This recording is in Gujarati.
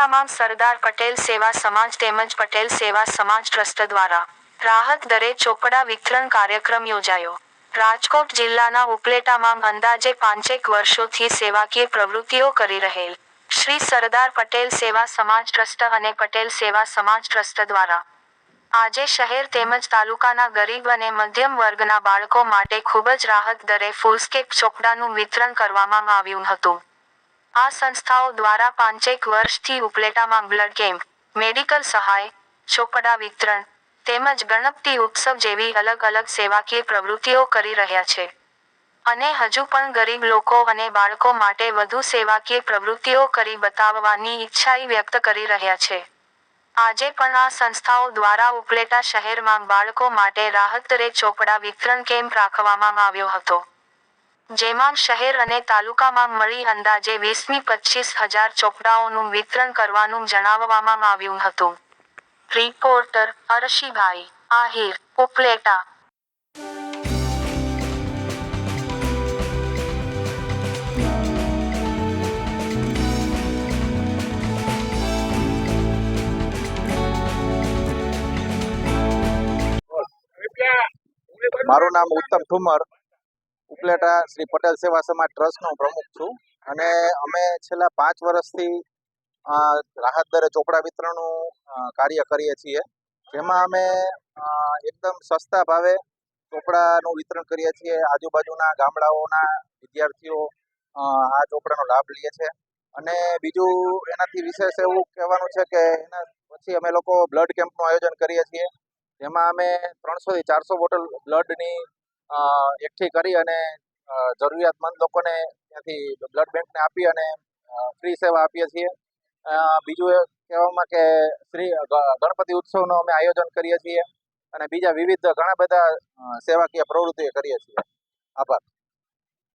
ઉપલેટામાં સરદાર પટેલ સેવા સમાજ તેમજ પટેલ સેવા સમાજ ટ્રસ્ટ દ્વારા રાહત દરે ચોપડા વિતરણ કાર્યક્રમ યોજાયો. રાજકોટ જિલ્લાના ઉપલેટામાં અંદાજે 5 વર્ષોથી સેવાકીય પ્રવૃત્તિઓ કરી રહેલ શ્રી સરદાર પટેલ સેવા સમાજ ટ્રસ્ટ અને પટેલ સેવા સમાજ ટ્રસ્ટ દ્વારા આજે શહેર તેમજ તાલુકાના ગરીબ અને મધ્યમ વર્ગના બાળકો માટે ખૂબ જ રાહત દરે ફૂલસ્કેપ ચોપડાનું વિતરણ કરવામાં આવ્યું હતું. આ સંસ્થાઓ દ્વારા 5 વર્ષથી ઉપલેટામાં બ્લડ કેમ્પ, મેડિકલ સહાય, ચોપડા વિતરણ તેમજ ગણપતિ ઉત્સવ જેવી અલગ અલગ સેવાકીય પ્રવૃત્તિઓ કરી રહ્યા છે અને હજુ પણ ગરીબ લોકો અને બાળકો માટે વધુ સેવાકીય પ્રવૃત્તિઓ કરી બતાવવાની ઈચ્છા વ્યક્ત કરી રહ્યા છે. આજે પણ આ સંસ્થાઓ દ્વારા ઉપલેટા શહેરમાં બાળકો માટે રાહત દરે ચોપડા વિતરણ કેમ્પ રાખવામાં આવ્યો હતો. જેમાં શહેર અને તાલુકામાં મળી અંદાજે 20-25 હજાર ચોપડાઓનું વિતરણ કરવાનું જણાવવામાં આવ્યું હતું. રિપોર્ટર અરશીભાઈ આહિર, ઉપલેટા. મારું નામ ઉત્તમ ઠુમર, ઉપલેટા શ્રી પટેલ સેવા સમાજ ટ્રસ્ટનો પ્રમુખ છું અને અમે છેલ્લા 5 વર્ષથી રાહત દરે ચોપડા વિતરણનું કાર્ય કરીએ છીએ. જેમાં અમે એકદમ સસ્તા ભાવે ચોપડાનું વિતરણ કરીએ છીએ. આજુબાજુના ગામડાઓના વિદ્યાર્થીઓ આ ચોપડાનો લાભ લે છે અને બીજું એનાથી વિશેષ એવું કહેવાનું છે કે એના પછી અમે લોકો બ્લડ કેમ્પનું આયોજન કરીએ છીએ. જેમાં અમે 300 થી 400 બોટલ બ્લડની એકઠી કરી અને જરૂરિયાતમંદ લોકોને ત્યાંથી બ્લડ બેંકને આપી અને ફ્રી સેવા આપીએ છીએ. બીજું એ કહેવામાં કે શ્રી ગણપતિ ઉત્સવનું અમે આયોજન કરીએ છીએ અને બીજા વિવિધ ઘણા બધા સેવાકીય પ્રવૃત્તિઓ કરીએ છીએ. આભાર.